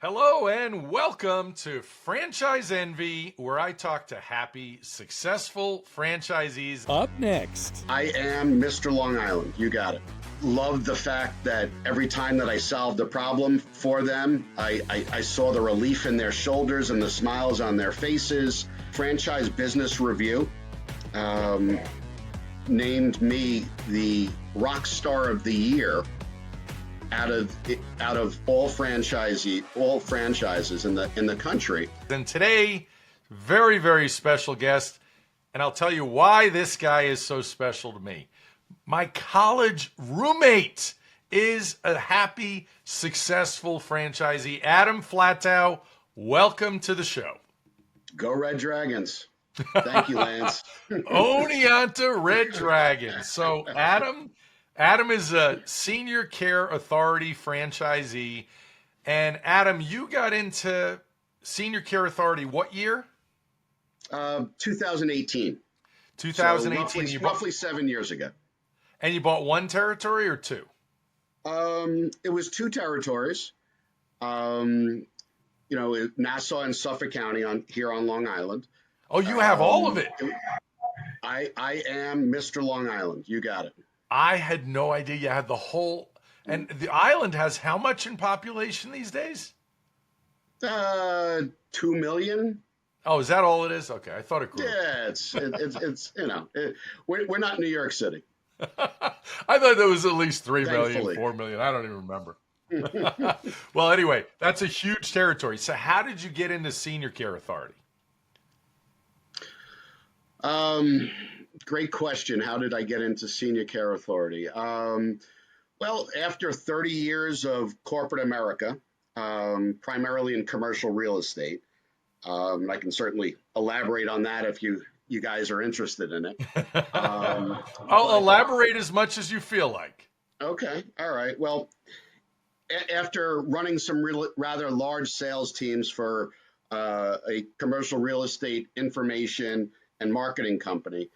Hello and welcome to Franchise Envy, where I talk to happy, successful franchisees. Up next, I am Mr. Long Island. You got it. Love the fact that every time that I solved a problem for them, I saw the relief in their shoulders and the smiles on their faces. Franchise Business Review named me the rock star of the year out of all franchises in the country. And today, very, very special guest, and I'll tell you why this guy is so special to me. My college roommate is a happy, successful franchisee. Adam Flattau, welcome to the show. Go Red Dragons. Thank you, Lance. Oneonta Red Dragons. So Adam is a Senior Care Authority franchisee. And Adam, you got into Senior Care Authority what year? 2018. 2018. So roughly 7 years ago. And you bought one territory or two? It was two territories. Nassau and Suffolk County here on Long Island. Oh, you have all of it. I am Mr. Long Island. You got it. I had no idea you had the whole. And the island has how much in population these days? 2 million. Oh, is that all it is? Okay, I thought it grew. Yeah, we're not New York City. I thought there was at least 3 million, Thankfully. 4 million. I don't even remember. Well, anyway, that's a huge territory. So how did you get into Senior Care Authority? Great question. How did I get into Senior Care Authority? Well, after 30 years of corporate America, primarily in commercial real estate, I can certainly elaborate on that if you guys are interested in it. I'll elaborate as much as you feel like. Okay. All right. Well, after running some rather large sales teams for a commercial real estate information and marketing company,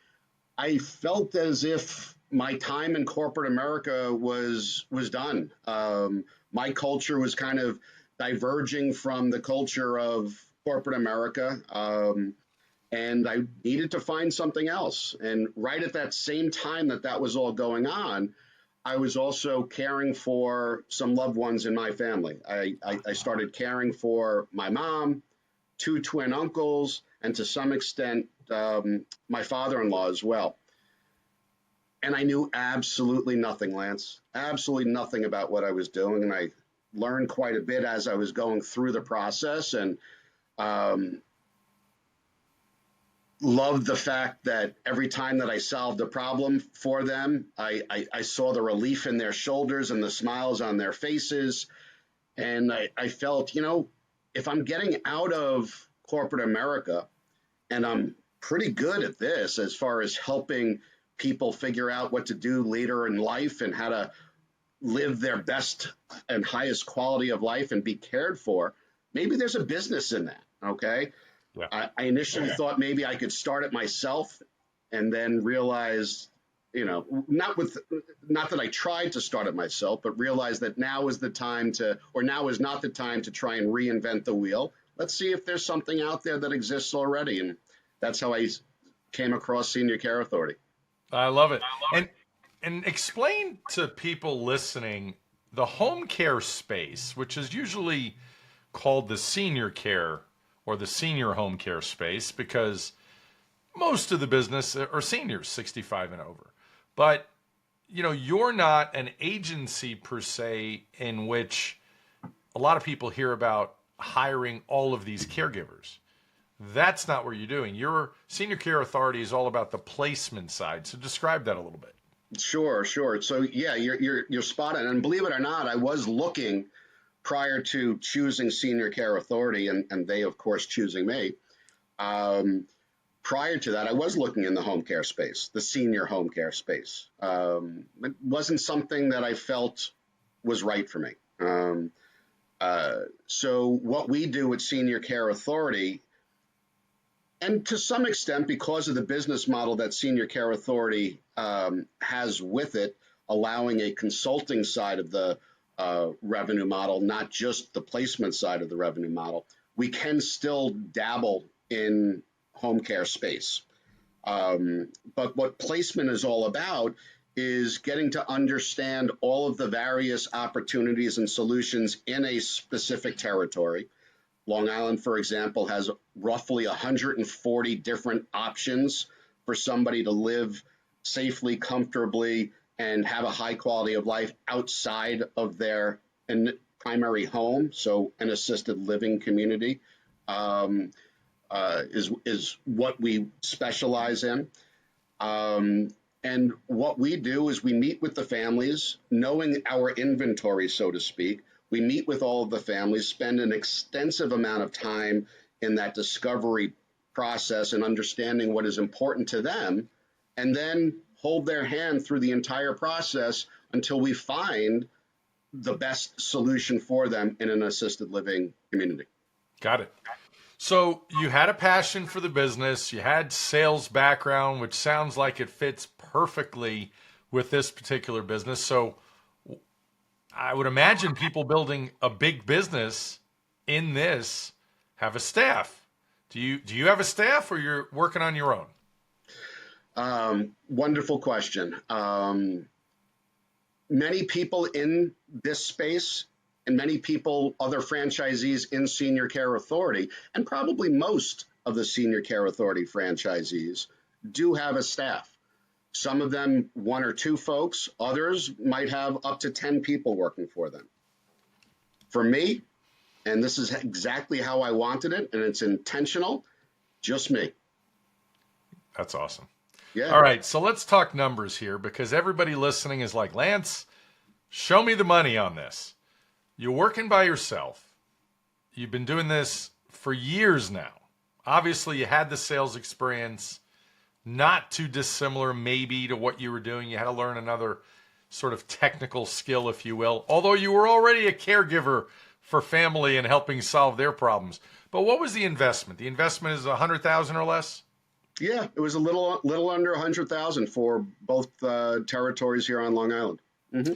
I felt as if my time in corporate America was done. My culture was kind of diverging from the culture of corporate America, and I needed to find something else. And right at that same time that was all going on, I was also caring for some loved ones in my family. I started caring for my mom, 2 twin uncles, and to some extent, my father-in-law as well. And I knew absolutely nothing, Lance, absolutely nothing about what I was doing. And I learned quite a bit as I was going through the process, and loved the fact that every time that I solved a problem for them, I saw the relief in their shoulders and the smiles on their faces. And I felt, if I'm getting out of corporate America, and I'm pretty good at this as far as helping people figure out what to do later in life and how to live their best and highest quality of life and be cared for, maybe there's a business in that, okay? Yeah. I initially thought maybe I could start it myself, and then realized, not that I tried to start it myself, but realized that now is not the time to try and reinvent the wheel. Let's see if there's something out there that exists already. And that's how I came across Senior Care Authority. I love it. And explain to people listening the home care space, which is usually called the senior care or the senior home care space, because most of the business are seniors 65 and over. But, you're not an agency per se in which a lot of people hear about hiring all of these caregivers. That's not what you're doing. Your Senior Care Authority is all about the placement side. So describe that a little bit. Sure. So yeah, you're spot on. And believe it or not, I was looking prior to choosing Senior Care Authority, and they of course choosing me. Prior to that, I was looking in the home care space, the senior home care space. It wasn't something that I felt was right for me. So what we do at Senior Care Authority, and to some extent, because of the business model that Senior Care Authority has with it, allowing a consulting side of the revenue model, not just the placement side of the revenue model, we can still dabble in home care space. But what placement is all about is getting to understand all of the various opportunities and solutions in a specific territory. Long Island, for example, has roughly 140 different options for somebody to live safely, comfortably, and have a high quality of life outside of their primary home. So an assisted living community is what we specialize in. And what we do is we meet with the families, knowing our inventory, so to speak. We meet with all of the families, spend an extensive amount of time in that discovery process and understanding what is important to them, and then hold their hand through the entire process until we find the best solution for them in an assisted living community. Got it. So you had a passion for the business, you had sales background, which sounds like it fits perfectly with this particular business. So I would imagine people building a big business in this have a staff. Do you have a staff, or you're working on your own? Wonderful question. Many people in this space and many people, other franchisees in Senior Care Authority, and probably most of the Senior Care Authority franchisees do have a staff. Some of them, 1 or 2 folks, others might have up to 10 people working for them. For me, and this is exactly how I wanted it, and it's intentional, just me. That's awesome. Yeah. All right, so let's talk numbers here, because everybody listening is like, Lance, show me the money on this. You're working by yourself. You've been doing this for years now. Obviously, you had the sales experience, not too dissimilar maybe to what you were doing. You had to learn another sort of technical skill, if you will, although you were already a caregiver for family and helping solve their problems. But what was the investment? The investment is $100,000 or less? Yeah, it was a little under 100,000 for both territories here on Long Island. Mm-hmm.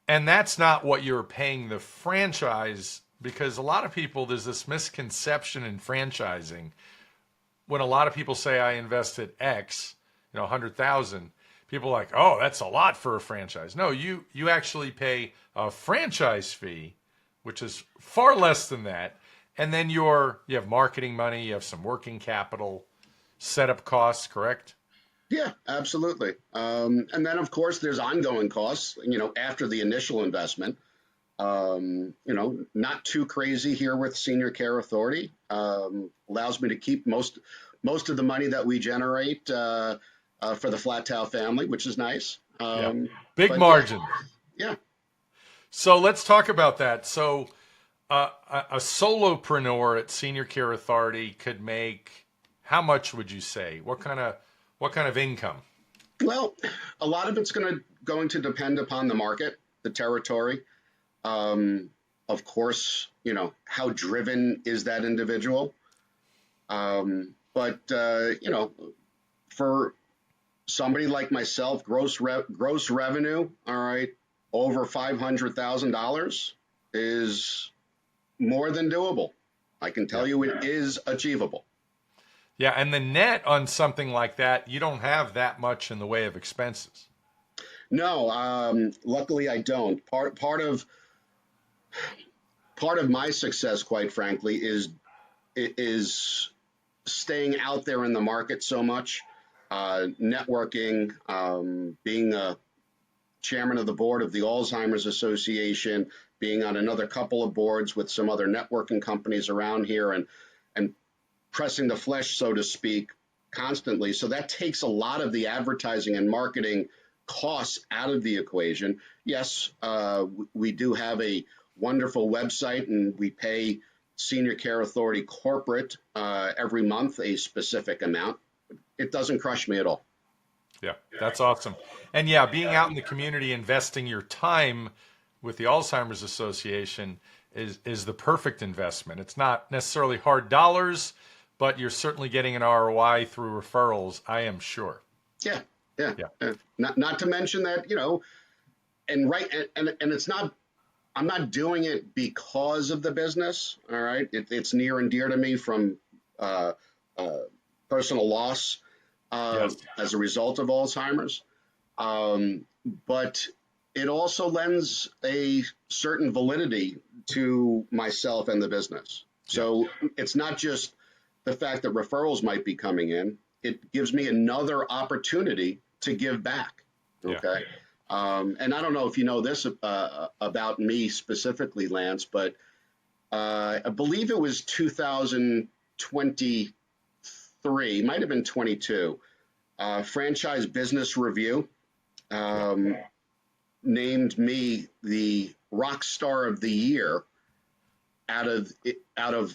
And that's not what you're paying the franchise, because a lot of people, there's this misconception in franchising. When a lot of people say I invested X, 100,000, people are like, oh, that's a lot for a franchise. No, you actually pay a franchise fee, which is far less than that. And then you have marketing money, you have some working capital, setup costs, correct? Yeah, absolutely. And then, of course, there's ongoing costs, after the initial investment. Not too crazy here with Senior Care Authority. Allows me to keep most of the money that we generate for the Flattau family, which is nice. Big margin. Yeah. So let's talk about that. So a solopreneur at Senior Care Authority could make, how much would you say? What kind of income? Well, a lot of it's going to depend upon the market, the territory. Of course, how driven is that individual? But for somebody like myself, gross revenue, all right, over $500,000 is more than doable. I can tell you it is achievable. Yeah, and the net on something like that, you don't have that much in the way of expenses. No, luckily I don't. Part of my success, quite frankly, is staying out there in the market so much, networking, being a chairman of the board of the Alzheimer's Association, being on another couple of boards with some other networking companies around here, and pressing the flesh, so to speak, constantly. So that takes a lot of the advertising and marketing costs out of the equation. Yes, we do have a wonderful website, and we pay Senior Care Authority corporate every month a specific amount. It doesn't crush me at all. Yeah, that's awesome. And yeah, being out in the community, investing your time with the Alzheimer's Association is the perfect investment. It's not necessarily hard dollars, but you're certainly getting an ROI through referrals, I am sure. Yeah. Not to mention that, and it's not I'm not doing it because of the business. All right. It's near and dear to me from uh, uh, personal loss Yes. as a result of Alzheimer's. Um, but it also lends a certain validity to myself and the business. Yeah. So it's not just the fact that referrals might be coming in, it gives me another opportunity to give back. Yeah. Okay. And I don't know if you know this about me specifically, Lance, but I believe it was 2023, might have been 22. Franchise Business Review Yeah. um, named me the rock star of the year out of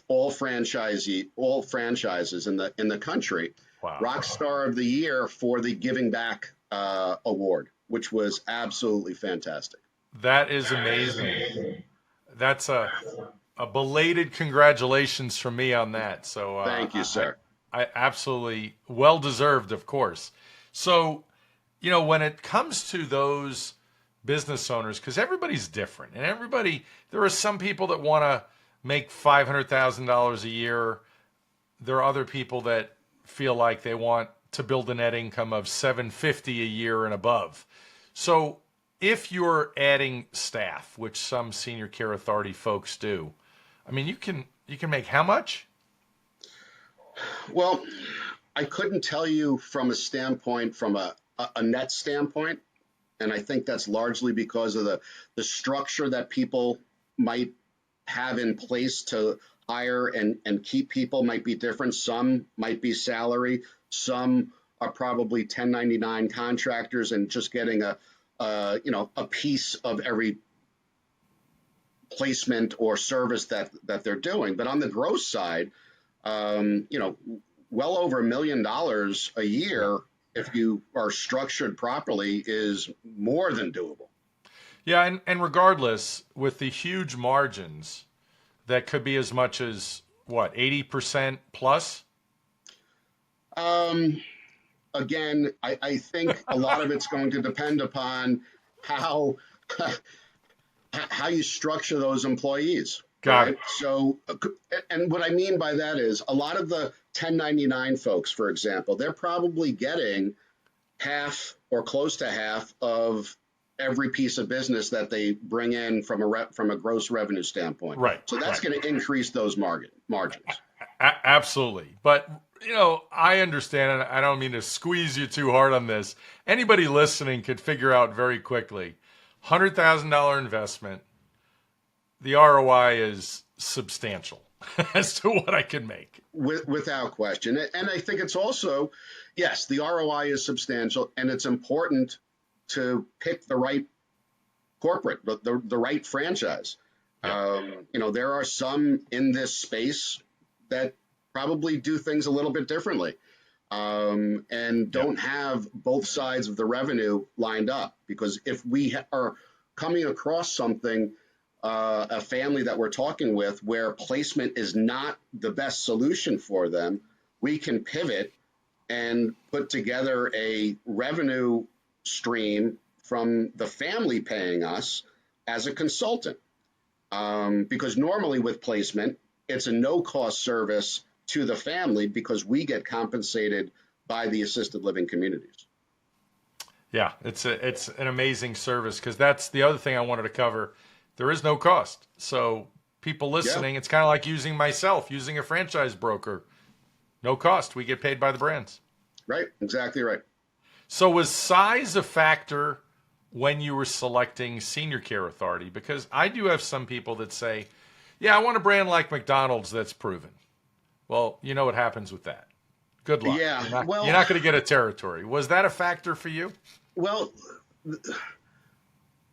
all franchises in the country. Wow. Rock star of the year for the Giving Back award, which was absolutely fantastic. That is amazing. That's a belated congratulations from me on that. So Thank you, sir. I absolutely well deserved, of course. So, when it comes to those business owners, because everybody's different, and there are some people that want to make $500,000 a year. There are other people that feel like they want to build a net income of $750 a year and above. So, if you're adding staff, which some senior care authority folks do, I mean, you can make how much? Well, I couldn't tell you from a net standpoint, and I think that's largely because of the structure that people might have in place to hire and keep people might be different. Some might be salary, some are probably 1099 contractors and just getting a piece of every placement or service that they're doing. But on the gross side, well over $1 million a Yeah. year, if you are structured properly, is more than doable. Yeah, and regardless, with the huge margins, that could be as much as what, 80% plus? Um, Again, I think a lot of it's going to depend upon how how you structure those employees. All Got right. it. So, and what I mean by that is a lot of the 1099 folks, for example, they're probably getting half or close to half of every piece of business that they bring in from a gross revenue standpoint. Right, So that's right. going to increase those margins. Absolutely. But, I understand, and I don't mean to squeeze you too hard on this. Anybody listening could figure out very quickly $100,000 investment, the ROI is substantial as to what I can make. Without question. And I think it's also, yes, the ROI is substantial, and it's important to pick the right corporate, the right franchise. Yeah. There are some in this space that probably do things a little bit differently, and Yeah. don't have both sides of the revenue lined up. Because if we are coming across something, a family that we're talking with, where placement is not the best solution for them, we can pivot and put together a revenue stream from the family paying us as a consultant. Because normally with placement, it's a no-cost service to the family because we get compensated by the assisted living communities. Yeah, it's an amazing service, because that's the other thing I wanted to cover. There is no cost. So people Yeah, listening, it's kind of like using a franchise broker. No cost. We get paid by the brands. right. Exactly right. So was size a factor when you were selecting senior care authority? Because I do have some people that say, yeah, I want a brand like McDonald's that's proven. Well, you know what happens with that. Good luck. Yeah. You're not going to get a territory. Was that a factor for you? Well,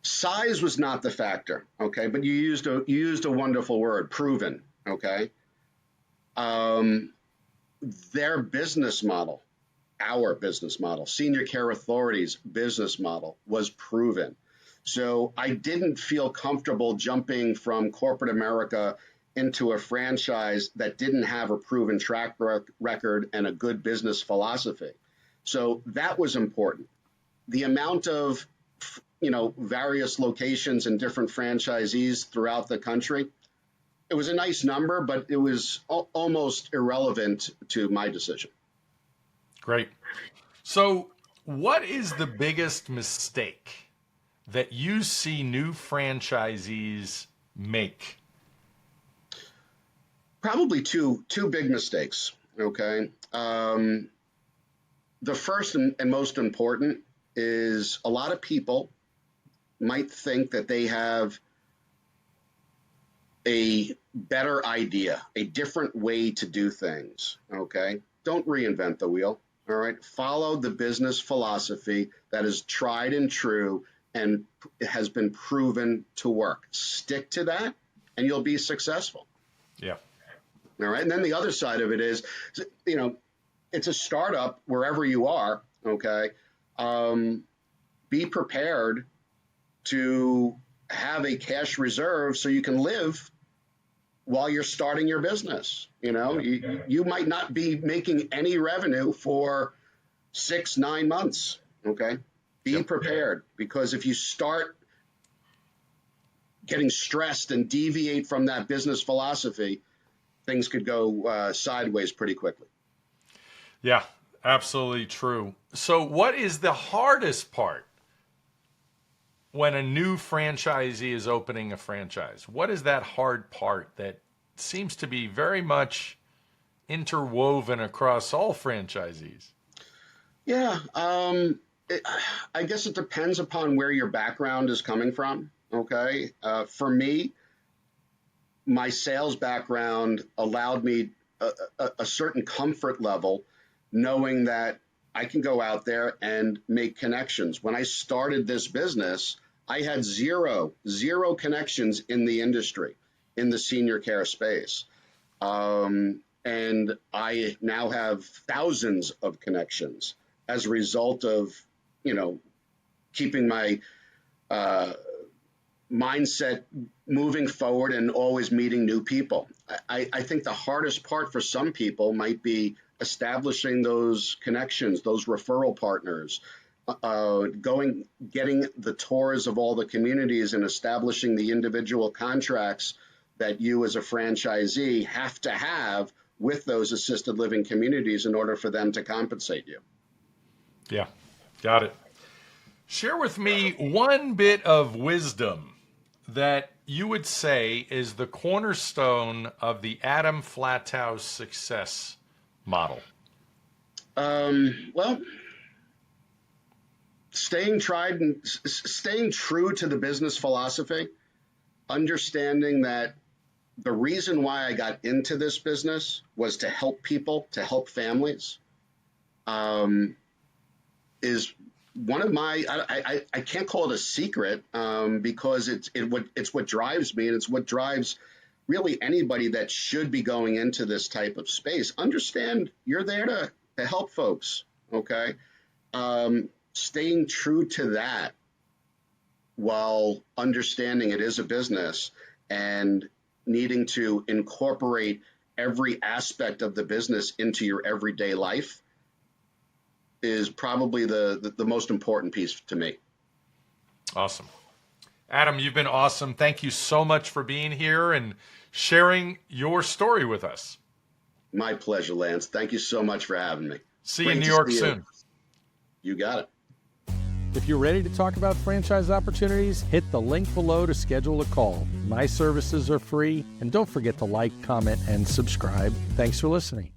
size was not the factor. Okay, but you used a wonderful word, proven. Okay. Um, their business model, our business model, Senior Care Authority's business model was proven. So I didn't feel comfortable jumping from corporate America into a franchise that didn't have a proven track record and a good business philosophy. So that was important. The amount of various locations and different franchisees throughout the country. It was a nice number, but it was almost irrelevant to my decision. Great. So, what is the biggest mistake that you see new franchisees make? Probably two big mistakes. Okay. The first and most important is a lot of people might think that they have a better idea, a different way to do things. Okay. Don't reinvent the wheel. All right. Follow the business philosophy that is tried and true and has been proven to work. Stick to that and you'll be successful. Yeah. All right. And then the other side of it is, it's a startup wherever you are. Okay. Be prepared to have a cash reserve so you can live while you're starting your business. You might not be making any revenue for 6-9 months. Okay. Be prepared, because if you start getting stressed and deviate from that business philosophy, things could go sideways pretty quickly. Yeah, absolutely true. So what is the hardest part when a new franchisee is opening a franchise? What is that hard part that seems to be very much interwoven across all franchisees? Yeah, I guess it depends upon where your background is coming from. Okay. For me, my sales background allowed me a certain comfort level, knowing that I can go out there and make connections. When I started this business, I had zero connections in the industry, in the senior care space. And I now have thousands of connections as a result of, keeping my mindset moving forward and always meeting new people. I think the hardest part for some people might be establishing those connections, those referral partners, getting the tours of all the communities and establishing the individual contracts that you as a franchisee have to have with those assisted living communities in order for them to compensate you. Yeah, got it. Share with me one bit of wisdom that you would say is the cornerstone of the Adam Flattau success model. Well, staying true to the business philosophy, understanding that the reason why I got into this business was to help people, to help families, is one of my, I can't call it a secret, because it's what drives me, and it's what drives really anybody that should be going into this type of space. Understand you're there to help folks. Okay. Staying true to that while understanding it is a business and needing to incorporate every aspect of the business into your everyday life is probably the most important piece to me. Awesome. Adam, you've been awesome. Thank you so much for being here and sharing your story with us. My pleasure, Lance. Thank you so much for having me. See you in New York soon. You got it. If you're ready to talk about franchise opportunities, hit the link below to schedule a call. My services are free, and don't forget to like, comment, and subscribe. Thanks for listening.